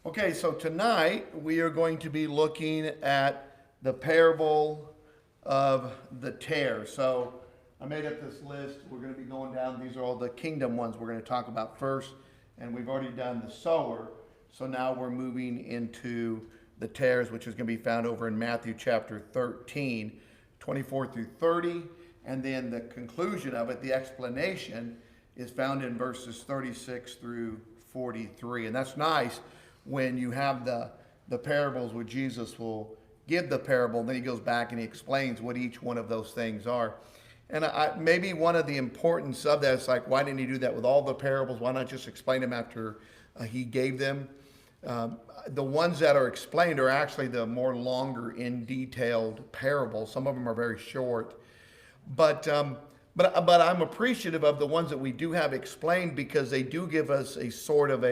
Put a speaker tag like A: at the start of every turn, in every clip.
A: Okay, so tonight we are going to be looking at the parable of the tares. So I made up this list. We're going to be going down. These are all the kingdom ones we're going to talk about first. And we've already done the sower. So now we're moving into the tares, which is going to be found over in Matthew chapter 13, 24 through 30. And then the conclusion of it, the explanation, is found in verses 36 through 43. And that's nice when you have the parables where Jesus will give the parable, and then he goes back and he explains what each one of those things are. And maybe one of the importance of that is like, why didn't he do that with all the parables? Why not just explain them after he gave them? The ones that are explained are actually the more longer in detailed parables. Some of them are very short. But I'm appreciative of the ones that we do have explained, because they do give us a sort of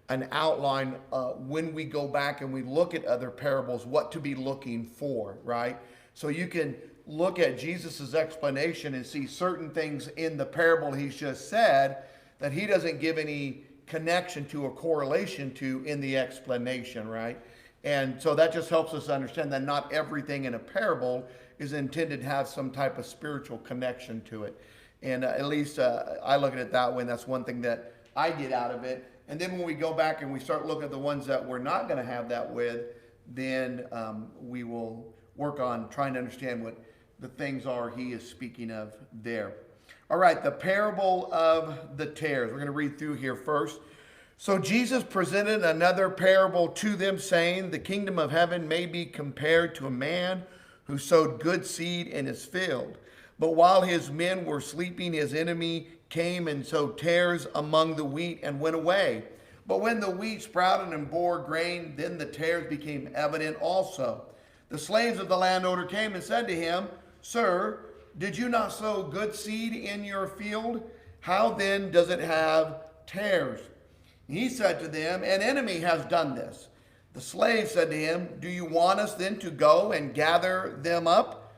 A: an outline when we go back and we look at other parables, what to be looking for, right? So you can look at Jesus's explanation and see certain things in the parable he's just said that he doesn't give any connection to or correlation to in the explanation, right? And so that just helps us understand that not everything in a parable is intended to have some type of spiritual connection to it. And at least I look at it that way, and that's one thing that I get out of it. And then when we go back and we start looking at the ones that we're not going to have that with, then we will work on trying to understand what the things are he is speaking of there. All right, the parable of the tares. We're going to read through here first. So Jesus presented another parable to them, saying, "The kingdom of heaven may be compared to a man who sowed good seed in his field. But while his men were sleeping, his enemy came and sowed tares among the wheat and went away. But when the wheat sprouted and bore grain, then the tares became evident also. The slaves of the landowner came and said to him, 'Sir, did you not sow good seed in your field? How then does it have tares?' He said to them, 'An enemy has done this.' The slave said to him, 'Do you want us then to go and gather them up?'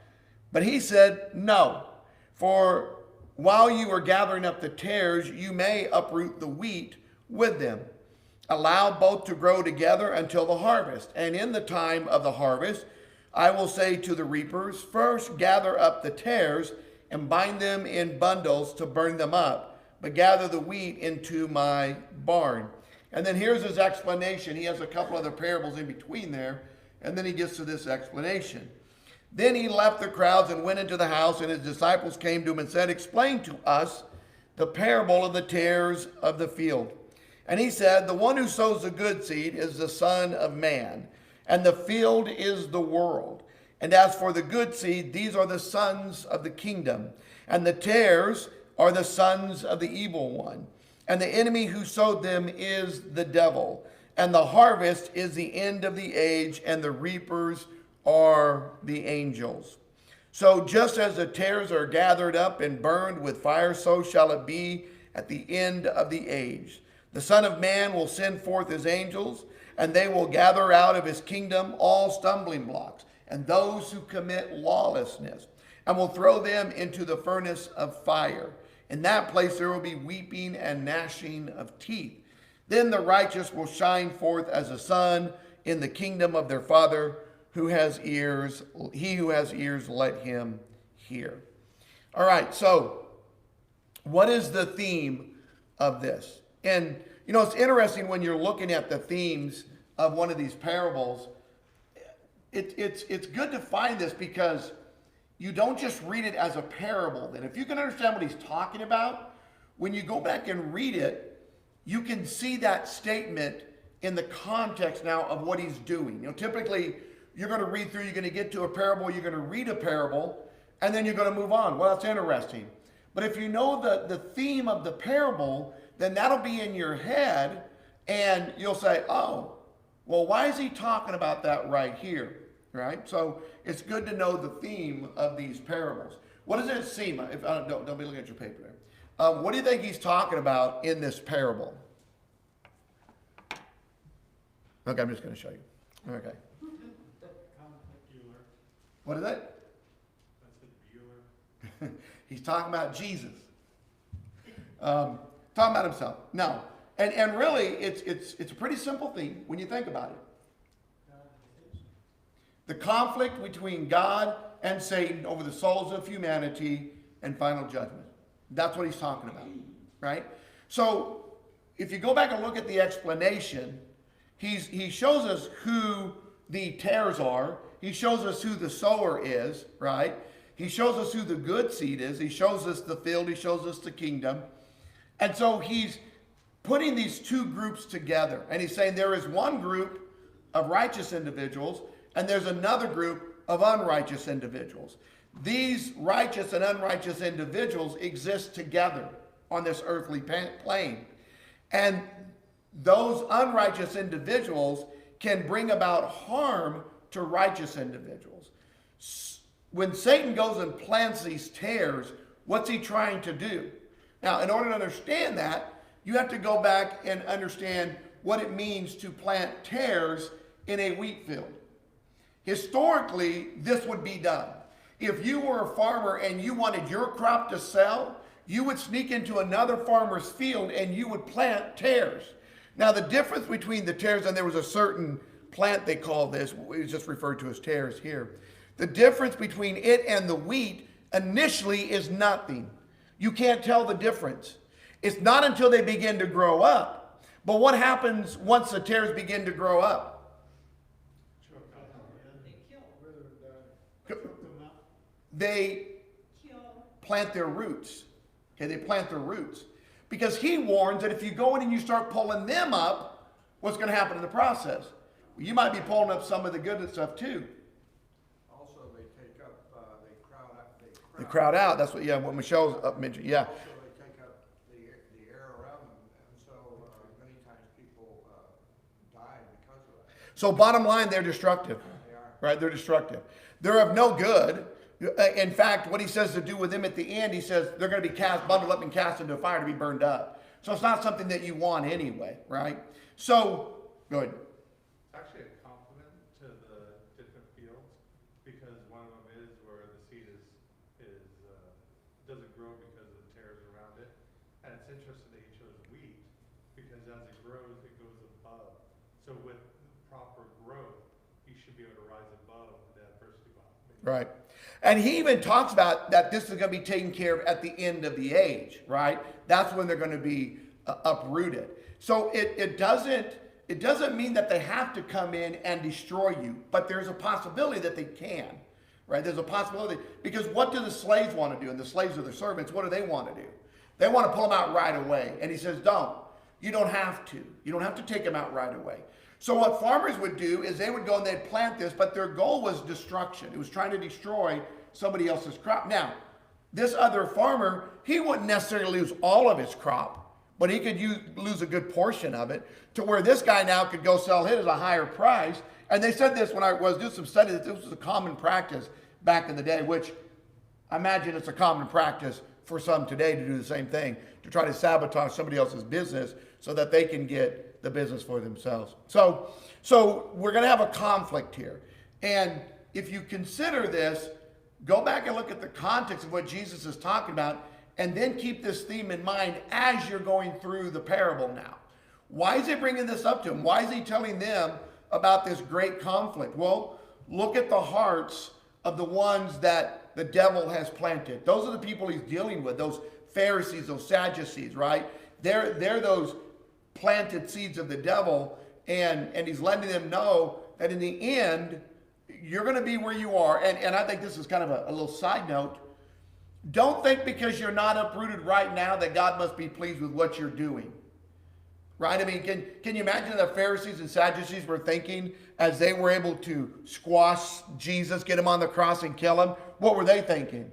A: But he said, 'No, for while you are gathering up the tares, you may uproot the wheat with them. Allow both to grow together until the harvest. And in the time of the harvest, I will say to the reapers, first gather up the tares and bind them in bundles to burn them up, but gather the wheat into my barn.'" And then here's his explanation. He has a couple other parables in between there, and then he gets to this explanation. "Then he left the crowds and went into the house, and his disciples came to him and said, 'Explain to us the parable of the tares of the field.' And he said, 'The one who sows the good seed is the Son of Man, and the field is the world. And as for the good seed, these are the sons of the kingdom, and the tares are the sons of the evil one. And the enemy who sowed them is the devil. And the harvest is the end of the age, and the reapers are the angels. So just as the tares are gathered up and burned with fire, so shall it be at the end of the age. The Son of Man will send forth his angels, and they will gather out of his kingdom all stumbling blocks and those who commit lawlessness, and will throw them into the furnace of fire. In that place there will be weeping and gnashing of teeth. Then the righteous will shine forth as the sun in the kingdom of their Father. He who has ears, let him hear." All right, so what is the theme of this? And, you know, it's interesting when you're looking at the themes of one of these parables. It's good to find this, because you don't just read it as a parable. Then if you can understand what he's talking about, when you go back and read it, you can see that statement in the context now of what he's doing. You know, typically you're going to read through, you're going to get to a parable, you're going to read a parable, and then you're going to move on. Well, that's interesting. But if you know the theme of the parable, then that'll be in your head, and you'll say, "Oh, well, why is he talking about that right here?" Right? So it's good to know the theme of these parables. What does it seem? If don't be looking at your paper there. What do you think he's talking about in this parable? Okay, I'm just going to show you. Okay. What is that? He's talking about Jesus. Talking about himself. No. And really, it's a pretty simple thing when you think about it. The conflict between God and Satan over the souls of humanity and final judgment. That's what he's talking about, right? So if you go back and look at the explanation, he shows us who the tares are. He shows us who the sower is, right? He shows us who the good seed is. He shows us the field. He shows us the kingdom. And so he's putting these two groups together. And he's saying there is one group of righteous individuals and there's another group of unrighteous individuals. These righteous and unrighteous individuals exist together on this earthly plane. And those unrighteous individuals can bring about harm to righteous individuals. When Satan goes and plants these tares, what's he trying to do? Now, in order to understand that, you have to go back and understand what it means to plant tares in a wheat field. Historically, this would be done. If you were a farmer and you wanted your crop to sell, you would sneak into another farmer's field and you would plant tares. Now, the difference between the tares, and there was a certain plant they call this, it's just referred to as tares here. The difference between it and the wheat initially is nothing. You can't tell the difference. It's not until they begin to grow up. But what happens once the tares begin to grow up? They plant their roots. Okay, they plant their roots. Because he warns that if you go in and you start pulling them up, what's going to happen in the process? Well, you might be pulling up some of the good stuff too.
B: Also, they take up,
A: They crowd out. That's what Michelle mentioned. Yeah.
B: Also, they take up the air around them, and so many times people die because of that.
A: So bottom line, they're destructive.
B: They are.
A: Right? They're destructive. They're of no good. In fact, what he says to do with them at the end, he says they're going to be bundled up and cast into a fire to be burned up. So it's not something that you want anyway, right? So, go ahead.
C: It's actually a compliment to the different fields, because one of them is where the seed doesn't grow because of the tares around it. And it's interesting that he chose wheat, because as it grows, it goes above. So with proper growth, you should be able to rise above the adversity bottom.
A: Right. And he even talks about that this is going to be taken care of at the end of the age, right? That's when they're going to be uprooted. So it doesn't mean that they have to come in and destroy you, but there's a possibility that they can, right? There's a possibility, because what do the slaves want to do? And the slaves are the servants. What do they want to do? They want to pull them out right away. And he says, don't. You don't have to. You don't have to take them out right away. So what farmers would do is they would go and they'd plant this, but their goal was destruction. It was trying to destroy somebody else's crop. Now, this other farmer, he wouldn't necessarily lose all of his crop, but he could lose a good portion of it, to where this guy now could go sell his at a higher price. And they said this when I was doing some study, that this was a common practice back in the day, which I imagine it's a common practice for some today to do the same thing, to try to sabotage somebody else's business so that they can get the business for themselves. So we're going to have a conflict here. And if you consider this, go back and look at the context of what Jesus is talking about, and then keep this theme in mind as you're going through the parable now. Why is he bringing this up to them? Why is he telling them about this great conflict? Well, look at the hearts of the ones that the devil has planted. Those are the people he's dealing with, those Pharisees, those Sadducees, right? They're those planted seeds of the devil, and he's letting them know that in the end, you're going to be where you are. And I think this is kind of a little side note. Don't think because you're not uprooted right now that God must be pleased with what you're doing. Right? I mean, can you imagine the Pharisees and Sadducees were thinking as they were able to squash Jesus, get him on the cross and kill him? What were they thinking?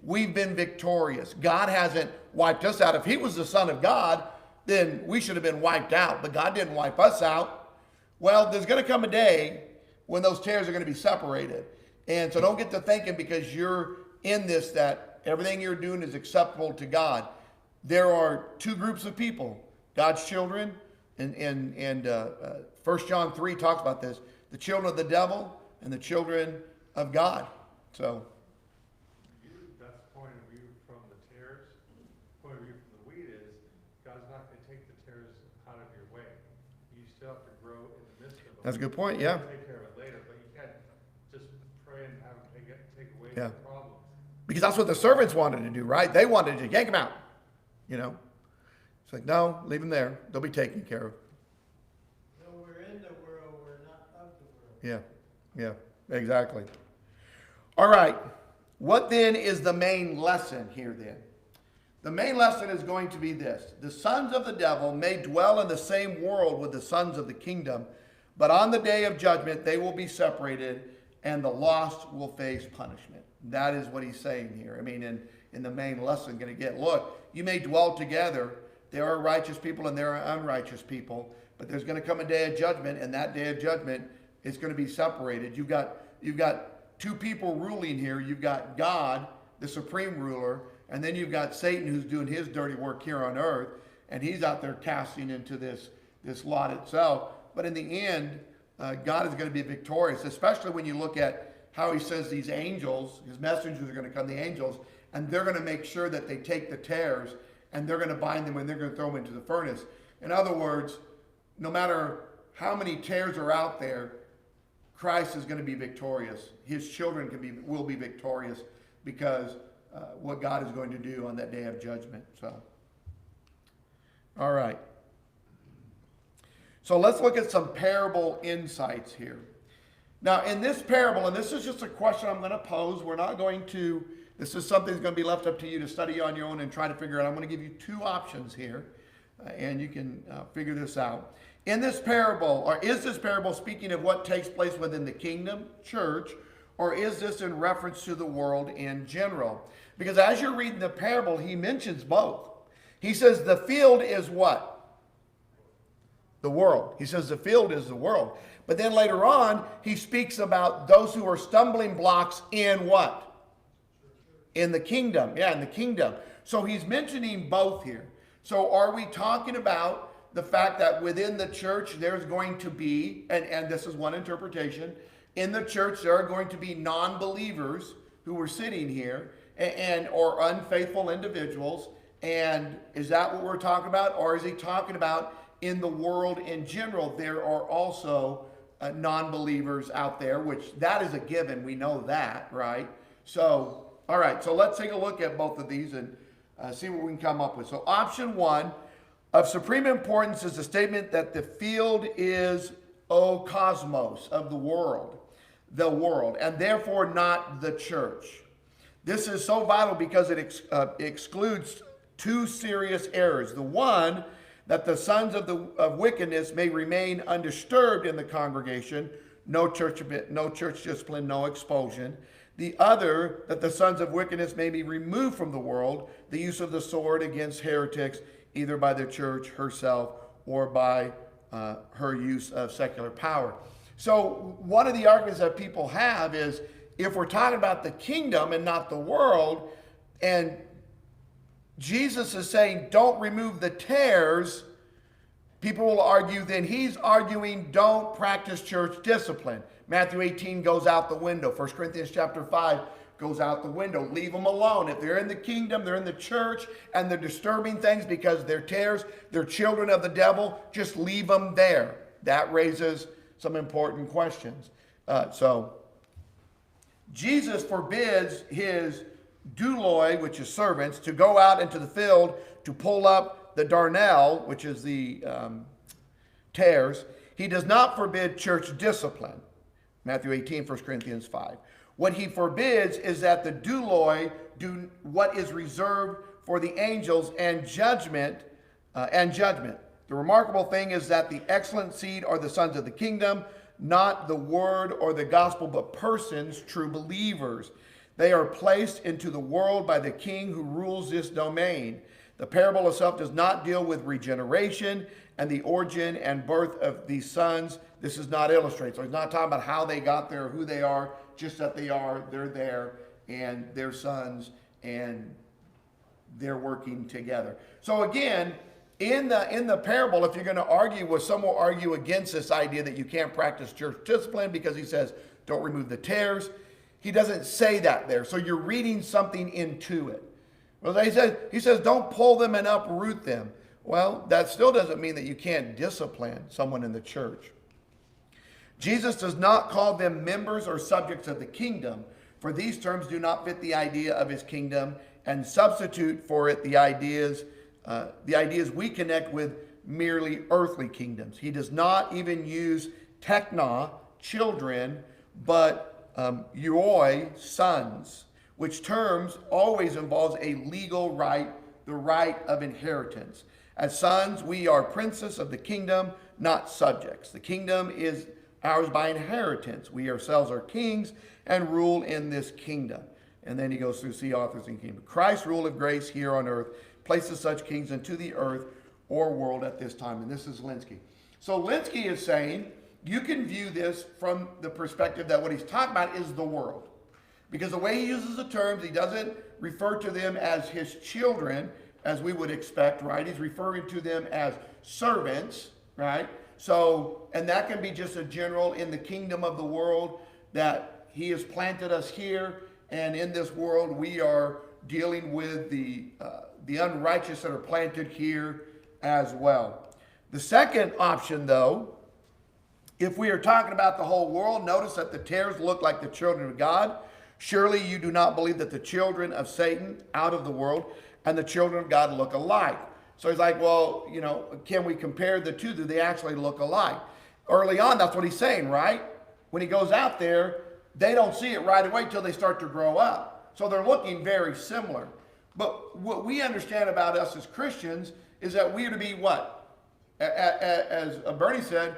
A: We've been victorious. God hasn't wiped us out. If he was the Son of God, then we should have been wiped out. But God didn't wipe us out. Well, there's going to come a day when those tares are going to be separated. And so don't get to thinking because you're in this that everything you're doing is acceptable to God. There are two groups of people, God's children, and 1 John 3 talks about this, the children of the devil and the children of God. So
C: that's the point of view from the tares. Point of view from the wheat is God's not going to take the tares out grow in the midst of them.
A: That's a good point, yeah.
C: Take care of it later, but you can't just pray and have them take away
A: Yeah.
C: the problems.
A: Because that's what the servants wanted to do, right? They wanted to yank them out, you know. It's like, no, leave them there. They'll be taken care of.
D: No, we're in the world, we're not of the world.
A: Yeah, exactly. All right. What then is the main lesson here then? The main lesson is going to be this. The sons of the devil may dwell in the same world with the sons of the kingdom, but on the day of judgment they will be separated and the lost will face punishment. That is what he's saying here. I mean, in the main lesson, going to get, look, you may dwell together. There are righteous people and there are unrighteous people, but there's going to come a day of judgment, and that day of judgment is going to be separated. You've got two people ruling here. You've got God, the supreme ruler, and then you've got Satan, who's doing his dirty work here on earth, and he's out there casting into this lot itself. But in the end, God is going to be victorious, especially when you look at how he says these angels, his messengers are going to come, the angels, and they're going to make sure that they take the tares, and they're going to bind them, and they're going to throw them into the furnace. In other words, no matter how many tares are out there, Christ is going to be victorious. His children will be victorious because what God is going to do on that day of judgment. So, all right. So let's look at some parable insights here. Now, in this parable, and this is just a question I'm going to pose. We're not going to, this is something that's going to be left up to you to study on your own and try to figure out. I'm going to give you two options here, and you can figure this out. In this parable, or is this parable speaking of what takes place within the kingdom, church, or is this in reference to the world in general? Because as you're reading the parable, he mentions both. He says the field is what? The world. He says the field is the world. But then later on, he speaks about those who are stumbling blocks in what? In the kingdom. Yeah, in the kingdom. So he's mentioning both here. So are we talking about the fact that within the church there's going to be, and this is one interpretation, in the church there are going to be non-believers who are sitting here, or unfaithful individuals, and is that what we're talking about? Or is he talking about in the world in general there are also non-believers out there, which that is a given, we know that, right? So, all right, so let's take a look at both of these and see what we can come up with. So option one, of supreme importance is the statement that the field is cosmos, of the world, and therefore not the church. This is so vital because it excludes two serious errors. The one, that the sons of wickedness may remain undisturbed in the congregation, no church discipline, no expulsion. The other, that the sons of wickedness may be removed from the world, the use of the sword against heretics, either by the church herself or by her use of secular power. So one of the arguments that people have is, if we're talking about the kingdom and not the world, and Jesus is saying don't remove the tares, people will argue then he's arguing don't practice church discipline. Matthew 18 goes out the window. 1 Corinthians chapter 5 goes out the window. Leave them alone. If they're in the kingdom, they're in the church, and they're disturbing things because they're tares, they're children of the devil, just leave them there. That raises some important questions. So Jesus forbids his douloi, which is servants, to go out into the field to pull up the darnel, which is the tares. He does not forbid church discipline. Matthew 18, 1 Corinthians 5. What he forbids is that the douloi do what is reserved for the angels and judgment. The remarkable thing is that the excellent seed are the sons of the kingdom, not the word or the gospel, but persons, true believers. They are placed into the world by the king who rules this domain. The parable itself does not deal with regeneration and the origin and birth of these sons. This is not illustrated. So he's not talking about how they got there, who they are, just that they're there, and they're sons, and they're working together. So again, in the parable, if you're going to argue, well, some will argue against this idea that you can't practice church discipline because he says, don't remove the tares. He doesn't say that there. So you're reading something into it. Well, he says, don't pull them and uproot them. Well, that still doesn't mean that you can't discipline someone in the church. Jesus does not call them members or subjects of the kingdom, for these terms do not fit the idea of his kingdom and substitute for it the ideas we connect with merely earthly kingdoms. He does not even use tekna, children, but euoi, sons, which terms always involves a legal right, the right of inheritance. As sons, we are princes of the kingdom, not subjects. The kingdom is ours by inheritance. We ourselves are kings and rule in this kingdom. And then he goes through see authors in kingdom. Christ's rule of grace here on earth places such kings into the earth or world at this time. And this is Linsky. So Linsky is saying you can view this from the perspective that what he's talking about is the world. Because the way he uses the terms, he doesn't refer to them as his children, as we would expect, right? He's referring to them as servants, right? So, and that can be just a general in the kingdom of the world that he has planted us here, and in this world we are dealing with the unrighteous that are planted here as well. The second option, though, if we are talking about the whole world, notice that the tares look like the children of God. Surely you do not believe that the children of Satan out of the world and the children of God look alike. So he's like, well, you know, can we compare the two? Do they actually look alike? Early on, that's what he's saying, right? When he goes out there, they don't see it right away till they start to grow up. So they're looking very similar. But what we understand about us as Christians is that we are to be what? As Bernie said,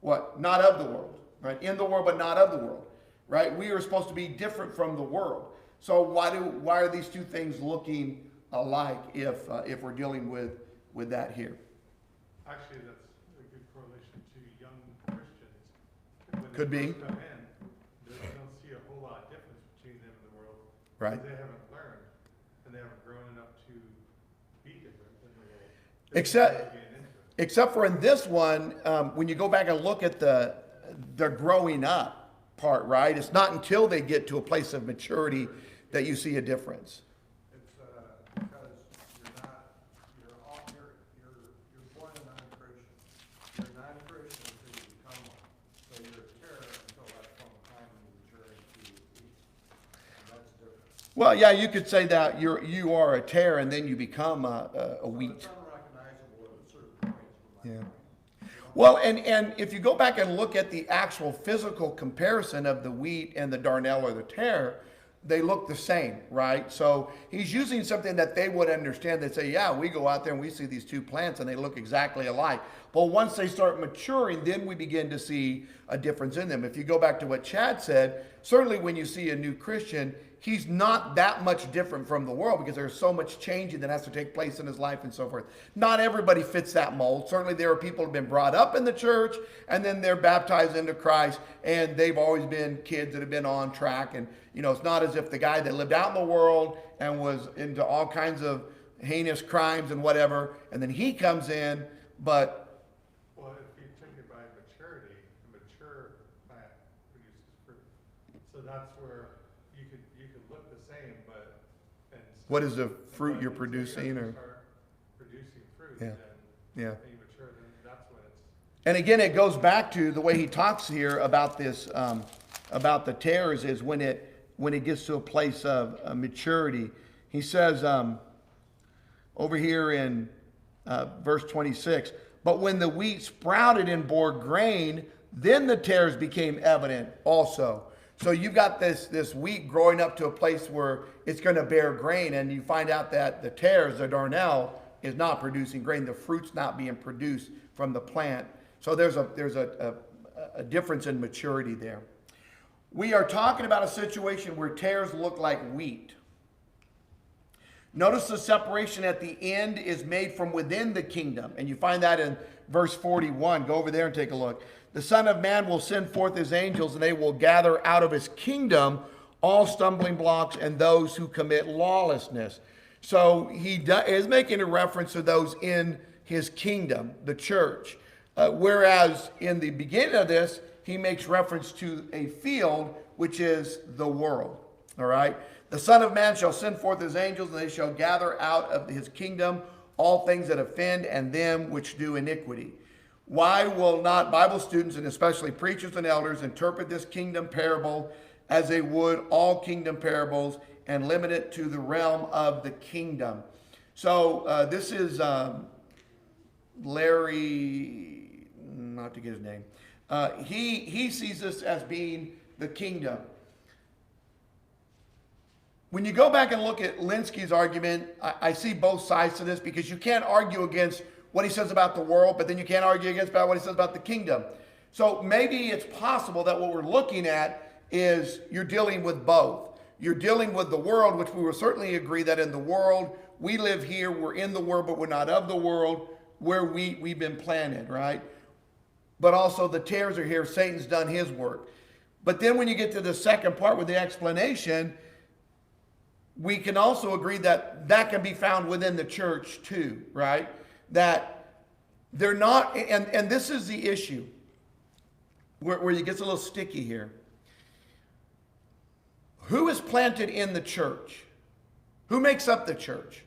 A: what? Not of the world, right? In the world, but not of the world, right? We are supposed to be different from the world. So why are these two things looking alike if we're dealing with that here?
C: Actually, that's a good correlation to young Christians. When
A: Could
C: they
A: be.
C: first come in, they don't see a whole lot of difference between them and the world.
A: Right.
C: Because they haven't learned, and they haven't grown enough to be different than the world.
A: Except for in this one, when you go back and look at the growing up part, right? It's not until they get to a place of maturity that you see a difference.
B: It's because you're born a non-Christian. You're a non-Christian until you become one. So you're a terror until that point in time when you mature into peace. And that's different.
A: Well, yeah, you could say that you are a tare and then you become a wheat.
B: It's unrecognizable at certain points. From my
A: Yeah.
B: point.
A: Well, and if you go back and look at the actual physical comparison of the wheat and the darnel or the tare, they look the same, right? So he's using something that they would understand. They'd say, yeah, we go out there and we see these two plants and they look exactly alike. But once they start maturing, then we begin to see a difference in them. If you go back to what Chad said, certainly when you see a new Christian, he's not that much different from the world because there's so much changing that has to take place in his life and so forth. Not everybody fits that mold. Certainly there are people who have been brought up in the church and then they're baptized into Christ and they've always been kids that have been on track. And, you know, it's not as if the guy that lived out in the world and was into all kinds of heinous crimes and whatever, and then he comes in, but...
C: Well, if you take it by maturity, a mature plant produces fruit. So that's where you could look the same, but and
A: What is the fruit
C: but
A: you're
C: until
A: producing,
C: you
A: or
C: start producing fruit,
A: Yeah.
C: then
A: yeah?
C: and you mature, then that's when it's
A: And again, it goes back to the way he talks here about this, about the tares, is when it gets to a place of maturity. He says over here in verse 26, but when the wheat sprouted and bore grain, then the tares became evident also. So you've got this wheat growing up to a place where it's going to bear grain, and you find out that the tares, the darnel, is not producing grain. The fruit's not being produced from the plant. So there's a difference in maturity there. We are talking about a situation where tares look like wheat. Notice the separation at the end is made from within the kingdom. And you find that in verse 41. Go over there and take a look. The Son of Man will send forth his angels, and they will gather out of his kingdom all stumbling blocks and those who commit lawlessness. So he is making a reference to those in his kingdom, the church. Whereas in the beginning of this, he makes reference to a field, which is the world. All right? The Son of Man shall send forth his angels, and they shall gather out of his kingdom all things that offend and them which do iniquity. Why will not Bible students, and especially preachers and elders, interpret this kingdom parable as they would all kingdom parables and limit it to the realm of the kingdom? So this is Larry, not to get his name. He sees this as being the kingdom. When you go back and look at Linsky's argument, I see both sides to this, because you can't argue against what he says about the world, but then you can't argue against about what he says about the kingdom. So maybe it's possible that what we're looking at is you're dealing with both. You're dealing with the world, which we will certainly agree that in the world, we live here, we're in the world, but we're not of the world, where we've been planted, right? But also the tares are here, Satan's done his work. But then when you get to the second part with the explanation, we can also agree that that can be found within the church too, right? That they're not, and this is the issue where it gets a little sticky here. Who is planted in the church? Who makes up the church?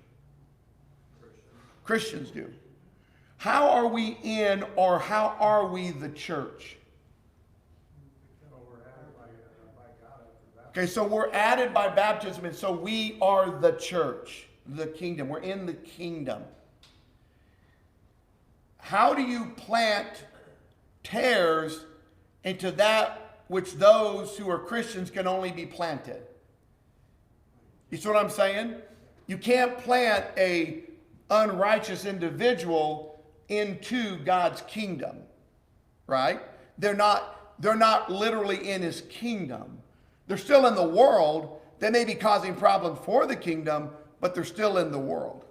A: Christians do. How are we in, or how are we the church? Okay, so we're added by baptism, and so we are the church, the kingdom. We're in the kingdom. How do you plant tares into that which those who are Christians can only be planted? You see what I'm saying? You can't plant a unrighteous individual into God's kingdom, right? They're not literally in his kingdom. They're still in the world. They may be causing problems for the kingdom, but they're still in the world.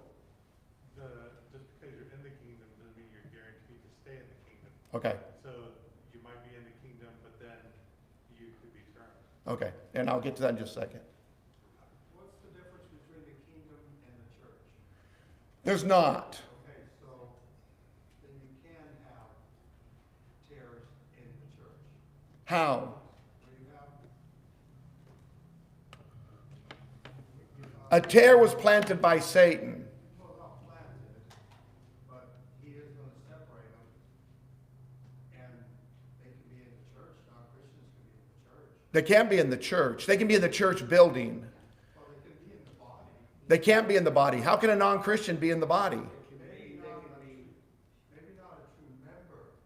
C: Just because you're in the kingdom doesn't mean you're guaranteed to stay in the kingdom.
A: Okay.
C: So you might be in the kingdom, but then you could be turned.
A: Okay, and I'll get to that in just a second.
B: What's the difference between the kingdom and the church?
A: There's not.
B: Okay, so then you can have tares in the church.
A: How?
B: Where you have
A: A tare was planted by Satan.
B: well, not planted, but he is going to separate them, and they can be in the church. Non-Christians can be in the church.
A: They can't be in the church. They can be in the church building.
B: Well, they can be in the body.
A: They can't be in the body. How can a non-Christian be in the body?
B: Maybe not a true member,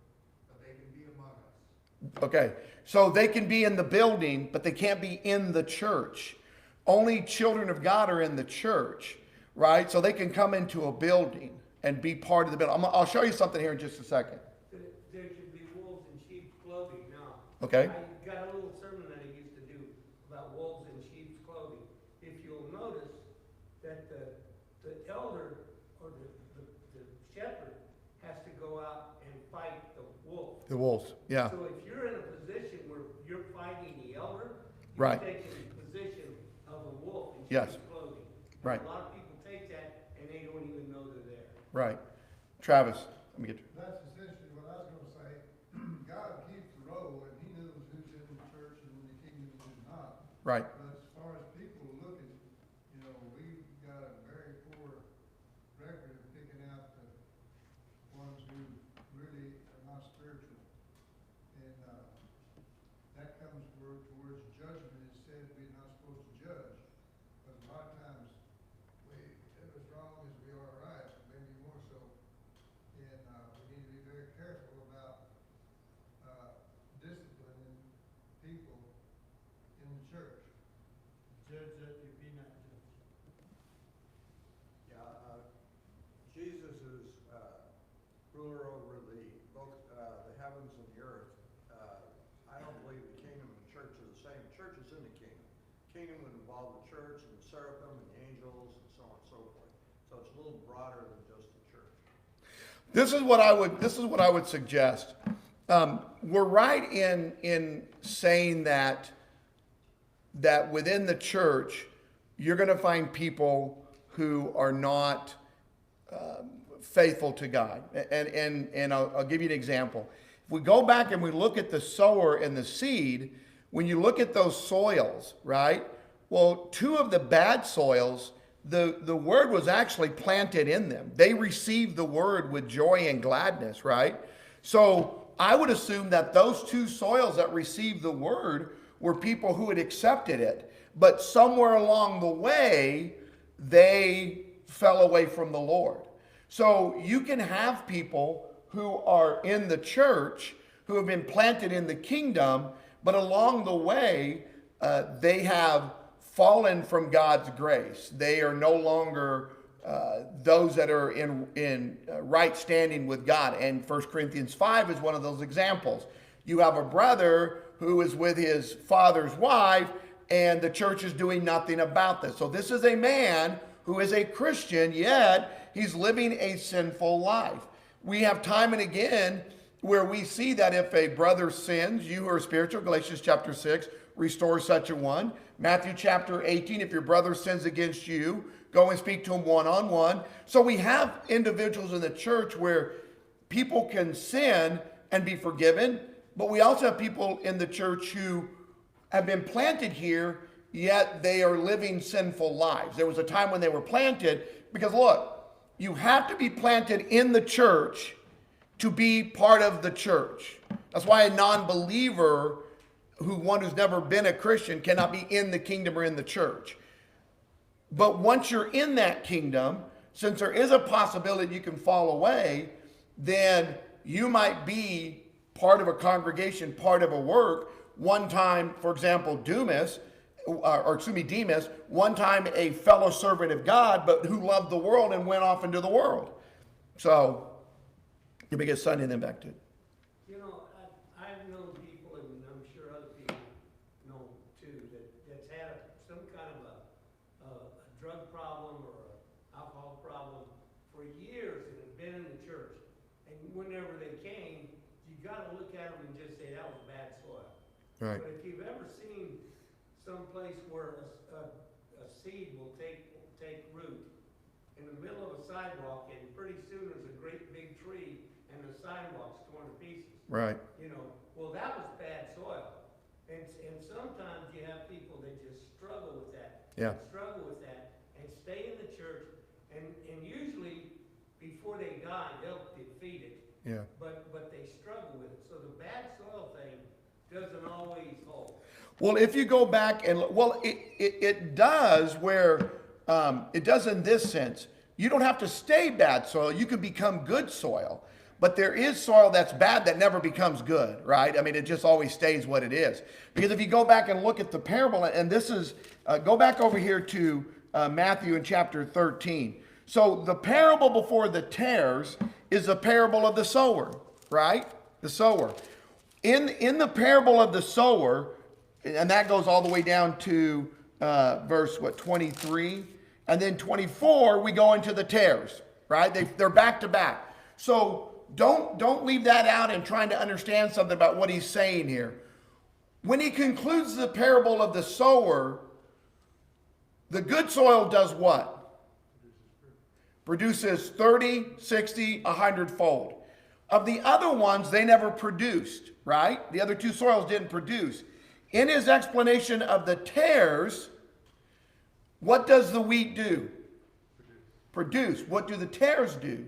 B: but they can be among us.
A: Okay, so they can be in the building, but they can't be in the church. Only children of God are in the church, right? So they can come into a building and be part of the building. I'll show you something here in just a second.
D: There should be wolves in sheep's clothing now.
A: Okay.
D: I got a little sermon that I used to do about wolves in sheep's clothing. If you'll notice that the elder or the shepherd has to go out and fight the wolf.
A: The wolves, yeah.
D: So if you're in a position where you're fighting the elder,
A: Right.
D: you're taking the position of a wolf in
A: Yes.
D: sheep's clothing. And
A: Right.
D: a lot of people take that and they don't even know they're there.
A: Right. Travis, let me get you.
E: That's essentially what I was gonna say. God keeps the roll, and he knows who's in the church and in the kingdom and who's not.
A: Right.
E: But as far as people looking, we've got a very poor record of picking out the ones who really are not spiritual. And, that comes towards judgment. It said we're not supposed to judge. But a lot of times, we, as wrong as we are right, maybe more so. And, we need to be very careful about, disciplining people in the church.
D: Judge that you be not judged.
B: Yeah, Jesus is ruler over both the heavens and the earth. I don't believe the kingdom and the church are the same. The church is in the kingdom. Kingdom would involve the church and the seraphim and the angels and so on and so forth. So it's a little broader than just the church.
A: This is what I would suggest. We're right in saying that within the church, you're going to find people who are not faithful to God. And I'll give you an example. If we go back and we look at the sower and the seed, when you look at those soils, right? Well, two of the bad soils, the word was actually planted in them. They received the word with joy and gladness, right? So I would assume that those two soils that received the word were people who had accepted it. But somewhere along the way, they fell away from the Lord. So you can have people who are in the church, who have been planted in the kingdom, but along the way, they have fallen from God's grace. They are no longer those that are in right standing with God. And 1 Corinthians 5 is one of those examples. You have a brother who is with his father's wife, and the church is doing nothing about this. So this is a man who is a Christian, yet he's living a sinful life. We have time and again where we see that if a brother sins, you who are spiritual, Galatians chapter 6, restore such a one. Matthew chapter 18, if your brother sins against you, go and speak to him one-on-one. So we have individuals in the church where people can sin and be forgiven, but we also have people in the church who have been planted here, yet they are living sinful lives. There was a time when they were planted, because look, you have to be planted in the church to be part of the church. That's why a non-believer, one who's never been a Christian, cannot be in the kingdom or in the church. But once you're in that kingdom, since there is a possibility you can fall away, then you might be part of a congregation, part of a work. One time, for example, Demas, one time a fellow servant of God, but who loved the world and went off into the world. So, let me get Sonny and then back to it.
D: You know, I've known people, and I'm sure other people know too, that's had some kind of a drug problem or an alcohol problem for years and have been in the church. And whenever they came, you got to look at them and just say that was bad soil.
A: Right.
D: But if you've ever seen some place where a seed will take root in the middle of a sidewalk, and pretty soon there's a great big tree and the sidewalk's torn to pieces.
A: Right.
D: You know, well, that was bad soil. And sometimes you have people that just struggle with that.
A: Yeah.
D: Struggle with that and stay in the church, and usually before they die, they'll defeat it.
A: Yeah.
D: But they struggle with it. So the bad soil thing doesn't always hold.
A: Well, if you go back and, it does where, it does in this sense. You don't have to stay bad soil. You can become good soil. But there is soil that's bad that never becomes good, right? I mean, it just always stays what it is. Because if you go back and look at the parable, and this is, go back over here to Matthew in chapter 13. So the parable before the tares is the parable of the sower, right? The sower. In the parable of the sower, and that goes all the way down to verse, 23? And then 24, we go into the tares, right? They're back to back. So don't leave that out in trying to understand something about what he's saying here. When he concludes the parable of the sower, the good soil does what? Produces 30, 60, 100-fold. Of the other ones, they never produced, right? The other two soils didn't produce. In his explanation of the tares, what does the wheat do? Produce. What do the tares do?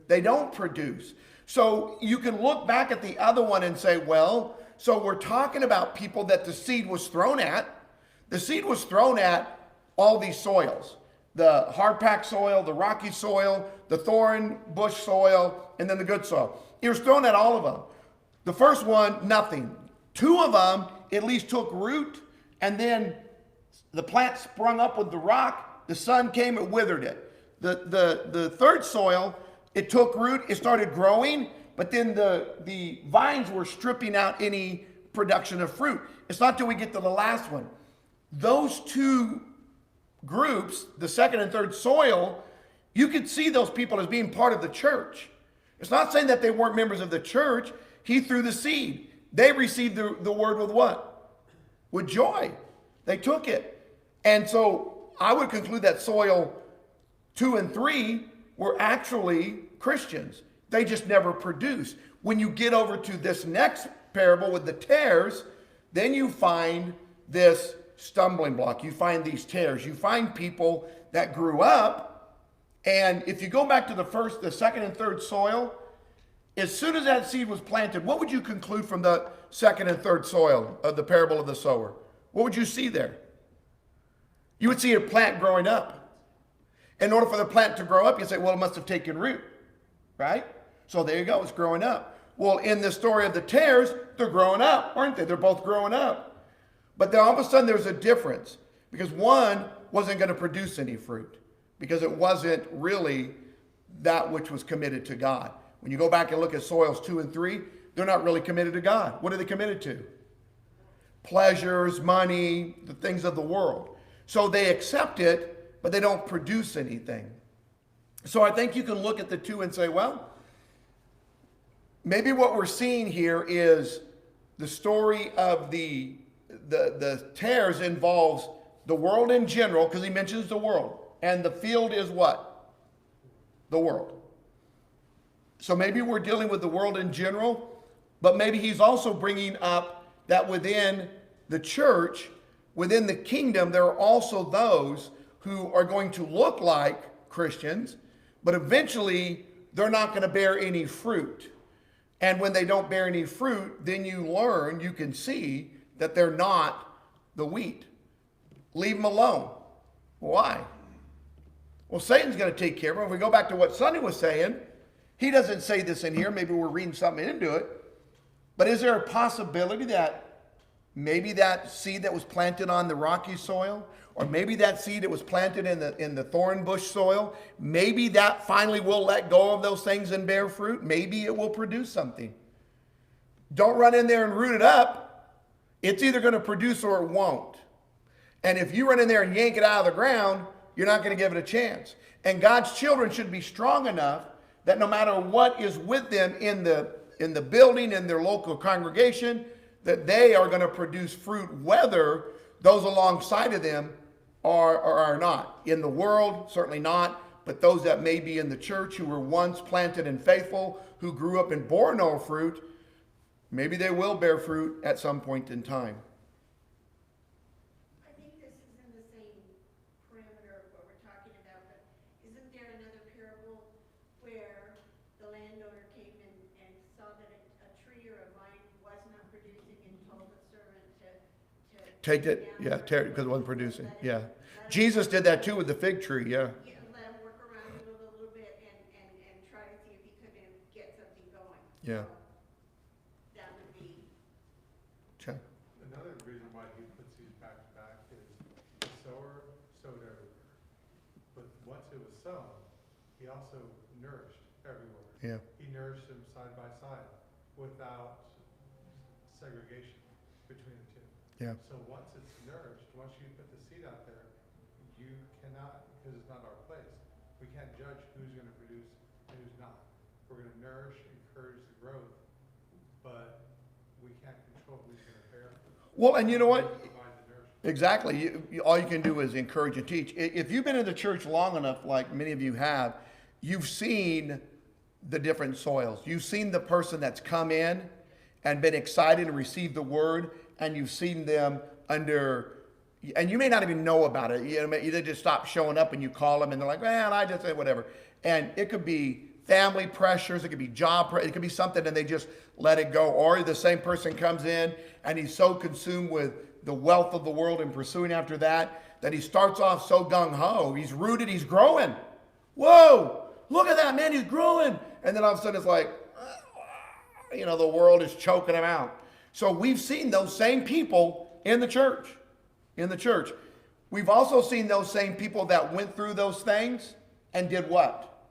A: They don't produce. So you can look back at the other one and say, well, so we're talking about people that the seed was thrown at. The seed was thrown at all these soils. The hard-packed soil, the rocky soil, the thorn bush soil, and then the good soil. It was thrown at all of them. The first one, nothing. Two of them at least took root, and then the plant sprung up with the rock. The sun came and withered it. The third soil, it took root, it started growing, but then the vines were stripping out any production of fruit. It's not till we get to the last one. Those two groups, the second and third soil, you could see those people as being part of the church. It's not saying that they weren't members of the church. He threw the seed. They received the word with what? With joy. They took it. And so I would conclude that soil 2 and 3 were actually Christians. They just never produced. When you get over to this next parable with the tares, then you find this stumbling block. You find these tares. You find people that grew up, and if you go back to the second and third soil, As soon as that seed was planted, what would you conclude from the second and third soil of the parable of the sower? What would you see there? You would see a plant growing up. In order for the plant to grow up, you say, well, it must have taken root, right? So there you go, it's growing up. Well, in the story of the tares, they're growing up, aren't they? They're both growing up. But then all of a sudden there's a difference, because one wasn't going to produce any fruit, because it wasn't really that which was committed to God. When you go back and look at soils 2 and 3, they're not really committed to God. What are they committed to? Pleasures, money, the things of the world. So they accept it, but they don't produce anything. So I think you can look at the two and say, well, maybe what we're seeing here is the story of the tares involves the world in general, because he mentions the world. And the field is what? The world. So maybe we're dealing with the world in general, but maybe he's also bringing up that within the church, within the kingdom, there are also those who are going to look like Christians, but eventually they're not going to bear any fruit. And when they don't bear any fruit, then you can see that they're not the wheat. Leave them alone. Why? Well, Satan's going to take care of them. If we go back to what Sonny was saying, he doesn't say this in here. Maybe we're reading something into it. But is there a possibility that maybe that seed that was planted on the rocky soil, or maybe that seed that was planted in the thorn bush soil, maybe that finally will let go of those things and bear fruit? Maybe it will produce something. Don't run in there and root it up. It's either going to produce or it won't. And if you run in there and yank it out of the ground, you're not going to give it a chance. And God's children should be strong enough that no matter what is with them in the building, in their local congregation, that they are going to produce fruit, whether those alongside of them are not. In the world, certainly not, but those that may be in the church who were once planted and faithful, who grew up and bore no fruit, maybe they will bear fruit at some point in time.
F: I think this is in the same parameter of what we're talking about, but isn't there another parable where the landowner came in and saw that a tree or a vine was not producing and told the servant to
A: Take it, yeah, tear it because it wasn't producing. Yeah. Jesus did that too with the fig tree, yeah.
F: Let him work around it a little bit and try to see if he couldn't get something going.
A: Yeah.
F: So that would be.
A: Check.
C: Another reason why he puts these back to back is the sower sowed everywhere. But once it was sown, he also nourished everywhere.
A: Yeah.
C: He nourished them side by side without segregation between the two.
A: Yeah.
C: So once it's nourished, once you put the seed out there, you cannot, because it's not our place, we can't judge who's going to produce and who's not. We're going to nourish, encourage the growth, but we can't control who's going to bear.
A: Well, and you know what?
C: Provide the nourishment.
A: Exactly. All you can do is encourage and teach. If you've been in the church long enough, like many of you have, you've seen the different soils. You've seen the person that's come in and been excited and received the word, and you've seen them under, and you may not even know about it. They just stop showing up and you call them and they're like, well, I just say whatever. And it could be family pressures, it could be job pressure, it could be something and they just let it go. Or the same person comes in and he's so consumed with the wealth of the world and pursuing after that he starts off so gung-ho. He's rooted, he's growing. Whoa, look at that, man, he's growing. And then all of a sudden it's like, the world is choking him out. So we've seen those same people in the church. We've also seen those same people that went through those things and did what?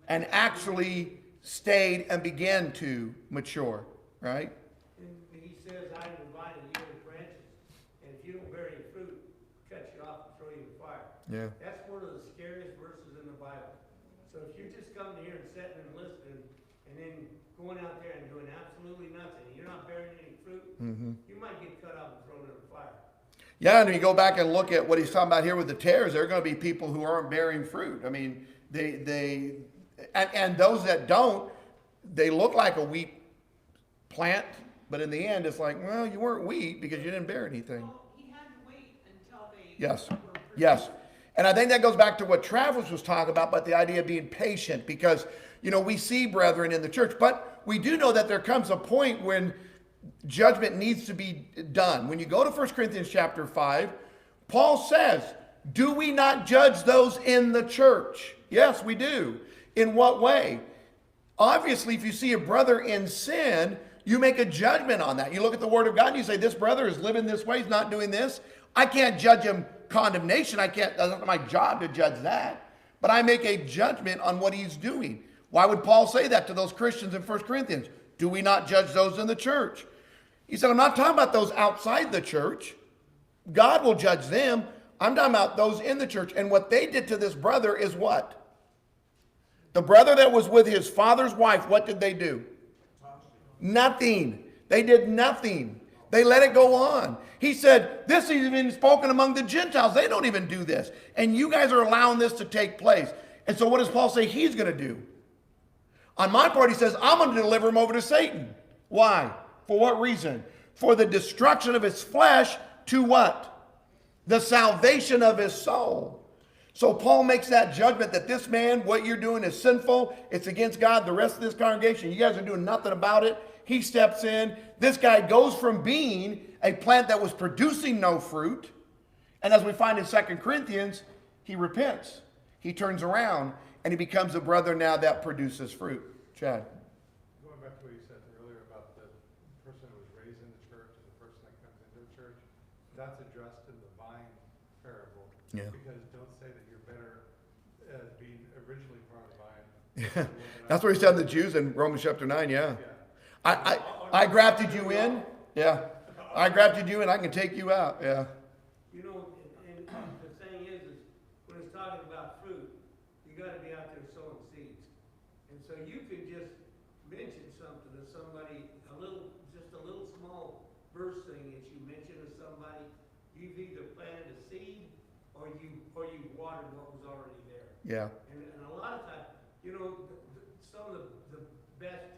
A: And actually stayed and began to mature, right?
D: And he says, I am the vine and you are the branches, and if you don't bear any fruit, cut you off and throw you in the fire.
A: Yeah.
D: That's one of the scariest verses in the Bible. So if you're just coming here and sitting and listening, and then going out there and doing absolutely nothing, and you're not bearing any fruit, you might get cut off and thrown in the fire.
A: Yeah, and if you go back and look at what he's talking about here with the tares, there are going to be people who aren't bearing fruit. I mean, and those that don't, they look like a wheat plant, but in the end, it's like, well, you weren't wheat because you didn't bear anything.
G: Well, he had to wait until they
A: Yes,
G: were produced.
A: yes. And I think that goes back to what Travis was talking about the idea of being patient, because, we see brethren in the church, but we do know that there comes a point when judgment needs to be done. When you go to 1 Corinthians chapter 5, Paul says, do we not judge those in the church? Yes, we do. In what way? Obviously, if you see a brother in sin, you make a judgment on that. You look at the word of God and you say, this brother is living this way, he's not doing this. I can't judge him condemnation. That's not my job to judge that. But I make a judgment on what he's doing. Why would Paul say that to those Christians in 1 Corinthians? Do we not judge those in the church? He said, I'm not talking about those outside the church. God will judge them. I'm talking about those in the church. And what they did to this brother is what? The brother that was with his father's wife, what did they do? Nothing. They did nothing. They let it go on. He said, this is even spoken among the Gentiles. They don't even do this. And you guys are allowing this to take place. And so what does Paul say he's going to do? On my part, he says, I'm going to deliver him over to Satan. Why? For what reason? For the destruction of his flesh to what? The salvation of his soul. So Paul makes that judgment that this man, what you're doing is sinful. It's against God. The rest of this congregation, you guys are doing nothing about it. He steps in. This guy goes from being a plant that was producing no fruit. And as we find in 2 Corinthians, he repents. He turns around and he becomes a brother now that produces fruit. Chad.
C: Going back to what you said earlier about the person who was raised in the church and the person that comes into the church, that's addressed in the vine parable.
A: Yeah.
C: Because don't say that you're better as being originally part of the vine.
A: That's what he said to the Jews in Romans chapter 9, yeah. I grafted you in, yeah. I grafted you in, I can take you out, yeah.
D: You know, and the thing is when it's talking about fruit, you gotta be out there sowing seeds. And so you could just mention something to somebody, just a little small verse thing that you mention to somebody. You've either planted a seed or you watered what was already there.
A: Yeah.
D: And a lot of times, some of the best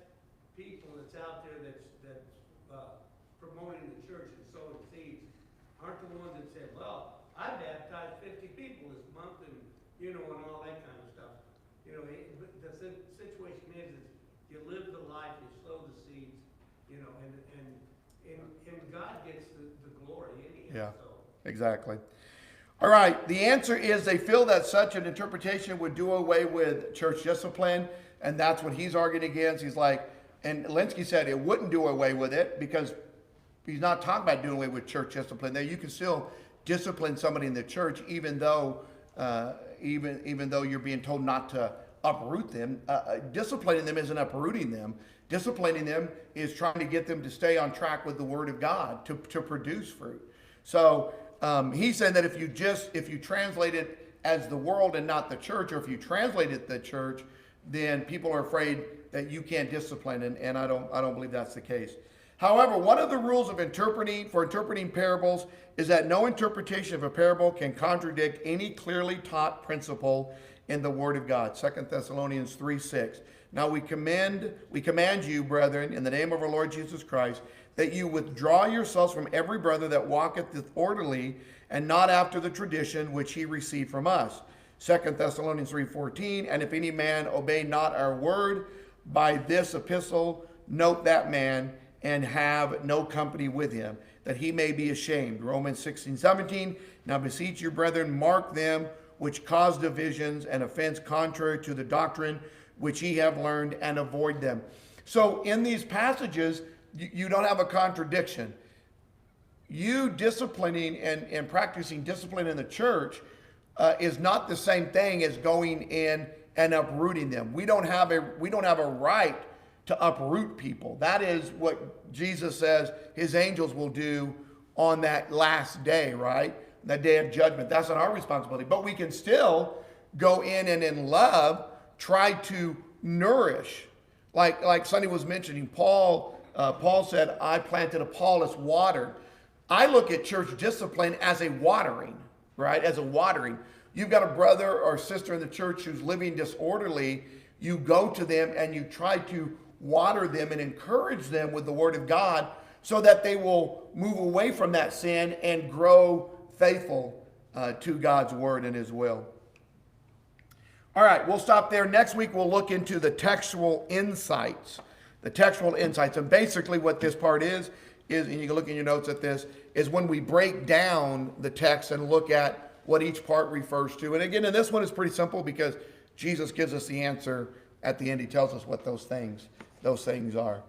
D: people that's out there that's promoting the church and sowing seeds aren't the ones that said, well, I baptized 50 people this month and all that kind of stuff. But the situation is you live the life, you sow the seeds, and God gets the glory anyhow.
A: Yeah,
D: so.
A: exactly. All right, the answer is they feel that such an interpretation would do away with church discipline, and that's what he's arguing against. He's like, and Linsky said it wouldn't do away with it because he's not talking about doing away with church discipline. There, you can still discipline somebody in the church, even though you're being told not to uproot them. Disciplining them isn't uprooting them. Disciplining them is trying to get them to stay on track with the Word of God to produce fruit. So he's saying that if you translate it as the world and not the church, or if you translate it the church, then people are afraid that you can't discipline, and I don't believe that's the case. However, one of the rules of interpreting parables is that no interpretation of a parable can contradict any clearly taught principle in the Word of God. 2 Thessalonians 3:6. Now we command you, brethren, in the name of our Lord Jesus Christ, that you withdraw yourselves from every brother that walketh disorderly, and not after the tradition which he received from us. 2 Thessalonians 3:14. And if any man obey not our word, by this epistle note that man, and have no company with him, that he may be ashamed. Romans 16:17. Now beseech you, brethren, mark them which cause divisions and offense contrary to the doctrine which ye have learned, and avoid them. So in these passages, you don't have a contradiction. You disciplining and practicing discipline in the church is not the same thing as going in and uprooting them. We don't have a right to uproot people. That is what Jesus says his angels will do on that last day, right? That day of judgment. That's not our responsibility. But we can still go in and in love try to nourish. Like Sonny was mentioning, Paul said, I planted, Apollos watered. I look at church discipline as a watering, right? As a watering. You've got a brother or sister in the church who's living disorderly. You go to them and you try to water them and encourage them with the Word of God so that they will move away from that sin and grow faithful to God's word and his will. All right, we'll stop there. Next week, we'll look into the textual insights. The textual insights. And basically what this part is, and you can look in your notes at this, is when we break down the text and look at what each part refers to. And again, in this one, it's pretty simple because Jesus gives us the answer at the end. He tells us what those things are.